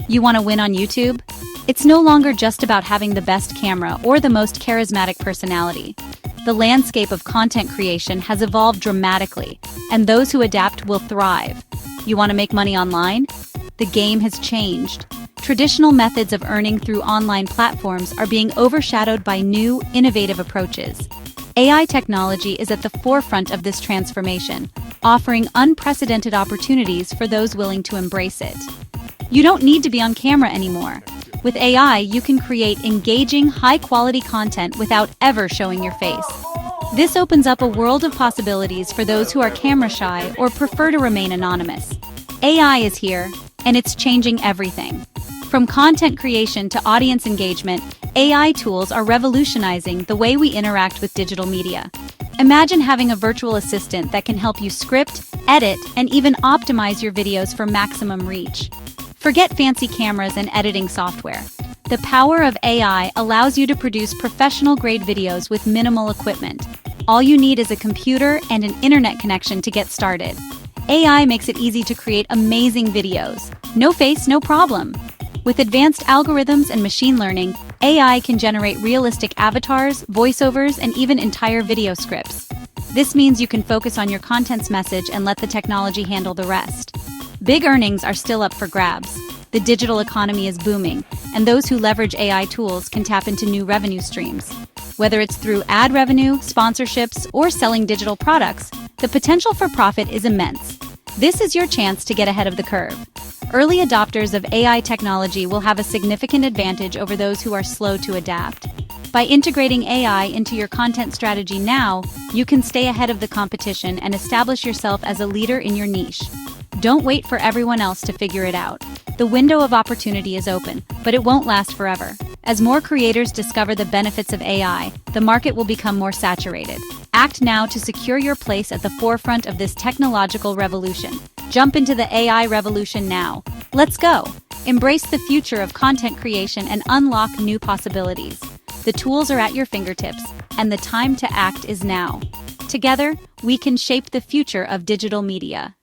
You want to win on YouTube? It's no longer just about having the best camera or the most charismatic personality. The landscape of content creation has evolved dramatically, and those who adapt will thrive. You want to make money online? The game has changed. Traditional methods of earning through online platforms are being overshadowed by new, innovative approaches. AI technology is at the forefront of this transformation, offering unprecedented opportunities for those willing to embrace it. You don't need to be on camera anymore. With AI, you can create engaging, high-quality content without ever showing your face. This opens up a world of possibilities for those who are camera shy or prefer to remain anonymous. AI is here, and it's changing everything. From content creation to audience engagement, AI tools are revolutionizing the way we interact with digital media. Imagine having a virtual assistant that can help you script, edit, and even optimize your videos for maximum reach. Forget fancy cameras and editing software. The power of AI allows you to produce professional-grade videos with minimal equipment. All you need is a computer and an internet connection to get started. AI makes it easy to create amazing videos. No face, no problem. With advanced algorithms and machine learning, AI can generate realistic avatars, voiceovers, and even entire video scripts. This means you can focus on your content's message and let the technology handle the rest. Big earnings are still up for grabs. The digital economy is booming, and those who leverage AI tools can tap into new revenue streams. Whether it's through ad revenue, sponsorships, or selling digital products, the potential for profit is immense. This is your chance to get ahead of the curve. Early adopters of AI technology will have a significant advantage over those who are slow to adapt. By integrating AI into your content strategy now, you can stay ahead of the competition and establish yourself as a leader in your niche. Don't wait for everyone else to figure it out. The window of opportunity is open, but it won't last forever. As more creators discover the benefits of AI, the market will become more saturated. Act now to secure your place at the forefront of this technological revolution. Jump into the AI revolution now. Let's go! Embrace the future of content creation and unlock new possibilities. The tools are at your fingertips, and the time to act is now. Together, we can shape the future of digital media.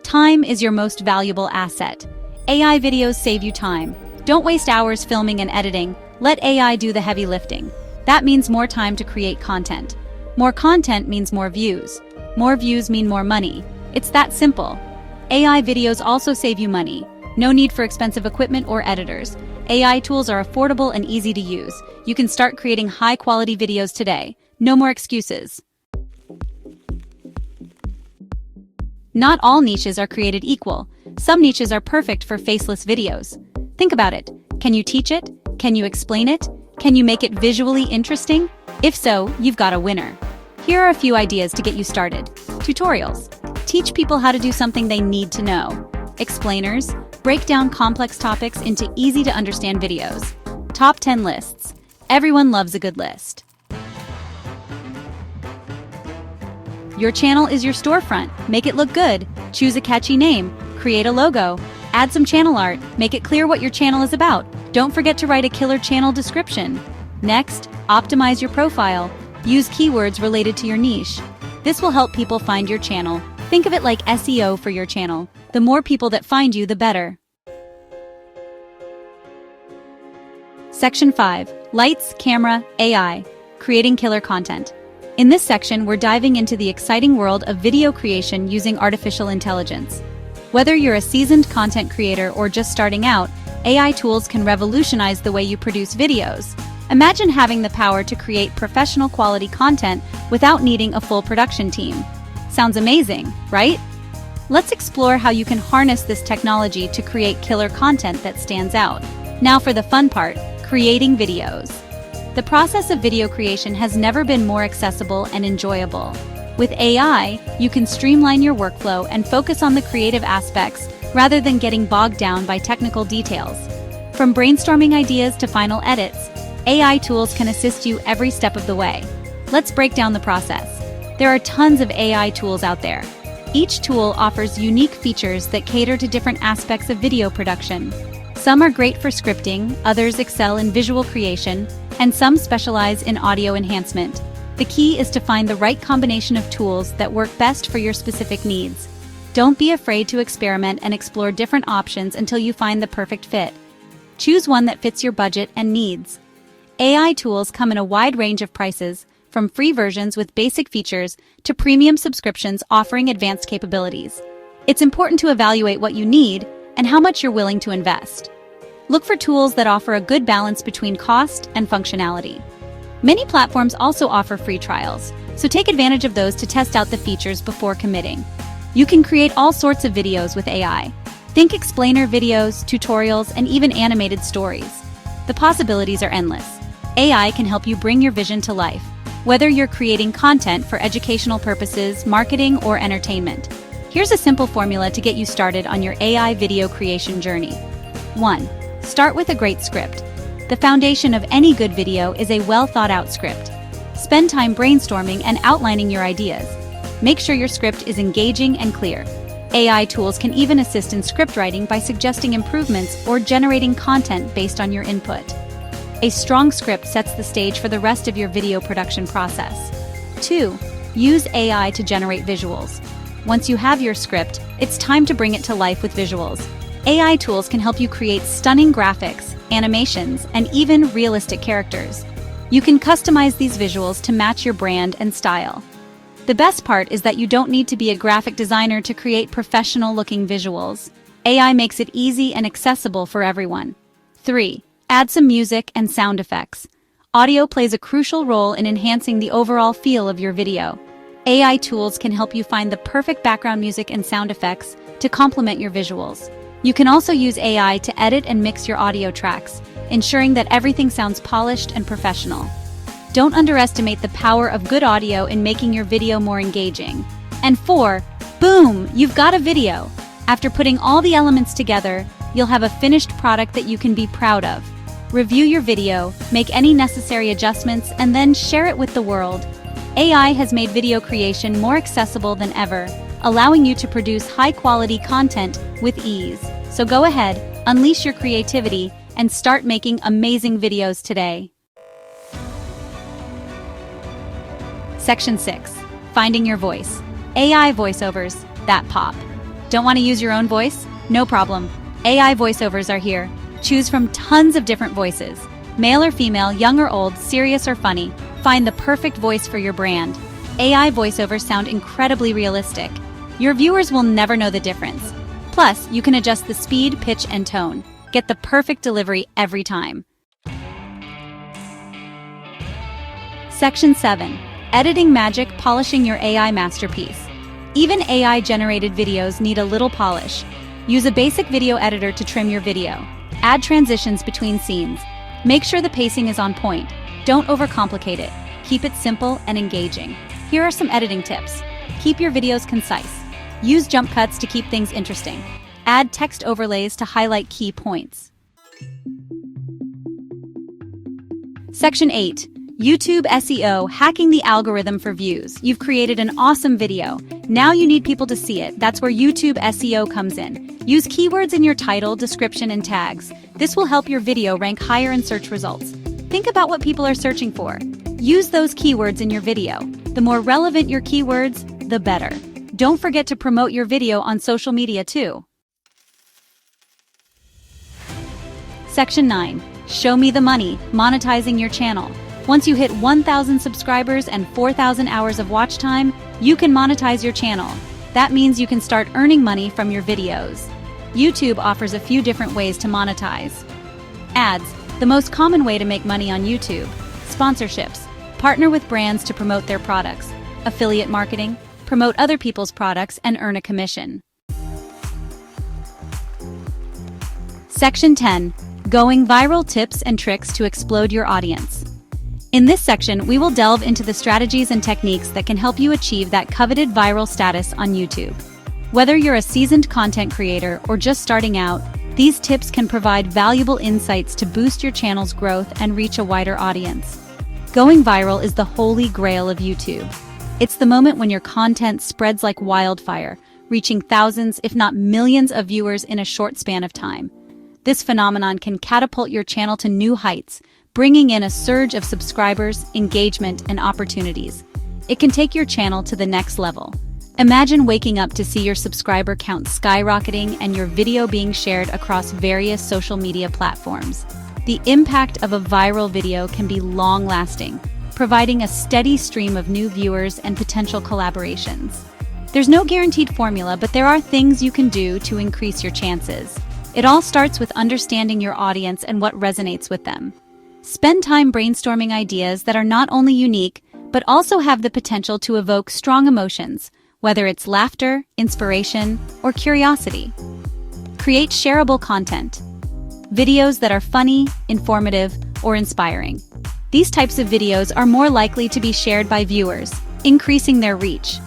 Time is your most valuable asset. AI videos save you time. Don't waste hours filming and editing. Let AI do the heavy lifting. That means more time to create content. More content means more views. More views mean more money. It's that simple. AI videos also save you money. No need for expensive equipment or editors. AI tools are affordable and easy to use. You can start creating high-quality videos today. No more excuses. Not all niches are created equal. Some niches are perfect for faceless videos. Think about it. Can you teach it? Can you explain it? Can you make it visually interesting? If so, you've got a winner. Here are a few ideas to get you started. Tutorials. Teach people how to do something they need to know. Explainers. Break down complex topics into easy-to-understand videos. Top 10 lists. Everyone loves a good list. Your channel is your storefront. Make it look good. Choose a catchy name. Create a logo. Add some channel art. Make it clear what your channel is about. Don't forget to write a killer channel description. Next, optimize your profile. Use keywords related to your niche. This will help people find your channel. Think of it like SEO for your channel. The more people that find you, the better. Section 5. Lights, Camera, AI. Creating killer content. In this section, we're diving into the exciting world of video creation using artificial intelligence. Whether you're a seasoned content creator or just starting out, AI tools can revolutionize the way you produce videos. Imagine having the power to create professional quality content without needing a full production team. Sounds amazing, right? Let's explore how you can harness this technology to create killer content that stands out. Now for the fun part, creating videos. The process of video creation has never been more accessible and enjoyable. With AI, you can streamline your workflow and focus on the creative aspects rather than getting bogged down by technical details. From brainstorming ideas to final edits, AI tools can assist you every step of the way. Let's break down the process. There are tons of AI tools out there. Each tool offers unique features that cater to different aspects of video production. Some are great for scripting, others excel in visual creation, and some specialize in audio enhancement. The key is to find the right combination of tools that work best for your specific needs. Don't be afraid to experiment and explore different options until you find the perfect fit. Choose one that fits your budget and needs. AI tools come in a wide range of prices, from free versions with basic features to premium subscriptions offering advanced capabilities. It's important to evaluate what you need and how much you're willing to invest. Look for tools that offer a good balance between cost and functionality. Many platforms also offer free trials, so take advantage of those to test out the features before committing. You can create all sorts of videos with AI. Think explainer videos, tutorials, and even animated stories. The possibilities are endless. AI can help you bring your vision to life, whether you're creating content for educational purposes, marketing, or entertainment. Here's a simple formula to get you started on your AI video creation journey. 1. Start with a great script. The foundation of any good video is a well-thought-out script. Spend time brainstorming and outlining your ideas. Make sure your script is engaging and clear. AI tools can even assist in script writing by suggesting improvements or generating content based on your input. A strong script sets the stage for the rest of your video production process. 2. Use AI to generate visuals. Once you have your script, it's time to bring it to life with visuals. AI tools can help you create stunning graphics, animations, and even realistic characters. You can customize these visuals to match your brand and style. The best part is that you don't need to be a graphic designer to create professional-looking visuals. AI makes it easy and accessible for everyone. 3. Add some music and sound effects. Audio plays a crucial role in enhancing the overall feel of your video. AI tools can help you find the perfect background music and sound effects to complement your visuals. You can also use AI to edit and mix your audio tracks, ensuring that everything sounds polished and professional. Don't underestimate the power of good audio in making your video more engaging. And 4, boom, you've got a video. After putting all the elements together, you'll have a finished product that you can be proud of. Review your video, make any necessary adjustments, and then share it with the world. AI has made video creation more accessible than ever, allowing you to produce high-quality content with ease. So go ahead, unleash your creativity, and start making amazing videos today. Section 6. Finding your voice. AI voiceovers that pop. Don't want to use your own voice? No problem. AI voiceovers are here. Choose from tons of different voices. Male or female, young or old, serious or funny. Find the perfect voice for your brand. AI voiceovers sound incredibly realistic. Your viewers will never know the difference. Plus, you can adjust the speed, pitch, and tone. Get the perfect delivery every time. Section 7. Editing magic, polishing your AI masterpiece. Even AI-generated videos need a little polish. Use a basic video editor to trim your video. Add transitions between scenes. Make sure the pacing is on point. Don't overcomplicate it. Keep it simple and engaging. Here are some editing tips. Keep your videos concise. Use jump cuts to keep things interesting. Add text overlays to highlight key points. Section 8. YouTube SEO, hacking the algorithm for views. You've created an awesome video. Now you need people to see it. That's where YouTube SEO comes in. Use keywords in your title, description, and tags. This will help your video rank higher in search results. Think about what people are searching for. Use those keywords in your video. The more relevant your keywords, the better. Don't forget to promote your video on social media too. Section 9. Show me the money, monetizing your channel. Once you hit 1,000 subscribers and 4,000 hours of watch time, you can monetize your channel. That means you can start earning money from your videos. YouTube offers a few different ways to monetize. Ads, the most common way to make money on YouTube. Sponsorships, partner with brands to promote their products. Affiliate marketing, promote other people's products and earn a commission. Section 10. Going viral, tips and tricks to explode your audience. In this section, we will delve into the strategies and techniques that can help you achieve that coveted viral status on YouTube. Whether you're a seasoned content creator or just starting out, these tips can provide valuable insights to boost your channel's growth and reach a wider audience. Going viral is the holy grail of YouTube. It's the moment when your content spreads like wildfire, reaching thousands, if not millions of viewers in a short span of time. This phenomenon can catapult your channel to new heights, bringing in a surge of subscribers, engagement, and opportunities. It can take your channel to the next level. Imagine waking up to see your subscriber count skyrocketing and your video being shared across various social media platforms. The impact of a viral video can be long-lasting, providing a steady stream of new viewers and potential collaborations. There's no guaranteed formula, but there are things you can do to increase your chances. It all starts with understanding your audience and what resonates with them. Spend time brainstorming ideas that are not only unique, but also have the potential to evoke strong emotions, whether it's laughter, inspiration, or curiosity. Create shareable content. Videos that are funny, informative, or inspiring. These types of videos are more likely to be shared by viewers, increasing their reach.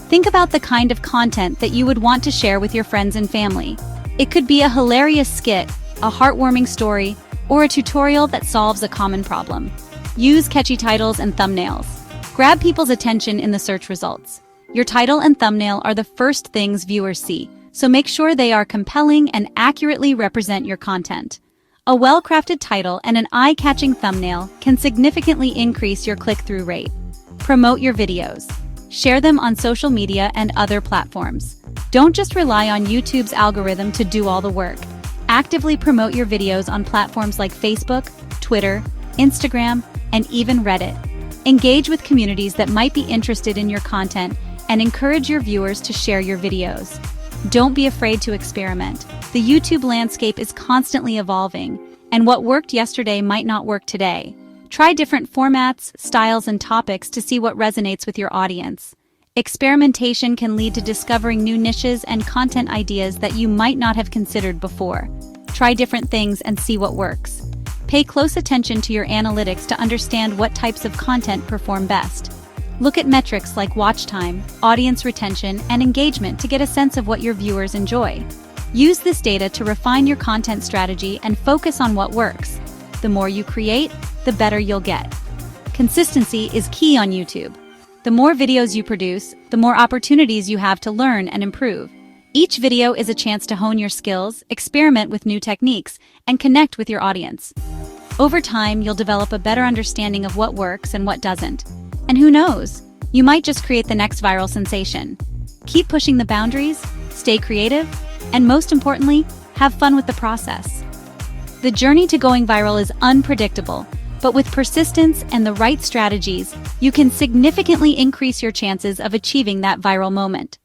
Think about the kind of content that you would want to share with your friends and family. It could be a hilarious skit, a heartwarming story, or a tutorial that solves a common problem. Use catchy titles and thumbnails. Grab people's attention in the search results. Your title and thumbnail are the first things viewers see, so make sure they are compelling and accurately represent your content. A well-crafted title and an eye-catching thumbnail can significantly increase your click-through rate. Promote your videos. Share them on social media and other platforms. Don't just rely on YouTube's algorithm to do all the work. Actively promote your videos on platforms like Facebook, Twitter, Instagram, and even Reddit. Engage with communities that might be interested in your content and encourage your viewers to share your videos. Don't be afraid to experiment. The YouTube landscape is constantly evolving, and what worked yesterday might not work today. Try different formats, styles, and topics to see what resonates with your audience. Experimentation can lead to discovering new niches and content ideas that you might not have considered before. Try different things and see what works. Pay close attention to your analytics to understand what types of content perform best. Look at metrics like watch time, audience retention, and engagement to get a sense of what your viewers enjoy. Use this data to refine your content strategy and focus on what works. The more you create, the better you'll get. Consistency is key on YouTube. The more videos you produce, the more opportunities you have to learn and improve. Each video is a chance to hone your skills, experiment with new techniques, and connect with your audience. Over time, you'll develop a better understanding of what works and what doesn't. And who knows, you might just create the next viral sensation. Keep pushing the boundaries, stay creative, and most importantly, have fun with the process. The journey to going viral is unpredictable, but with persistence and the right strategies, you can significantly increase your chances of achieving that viral moment.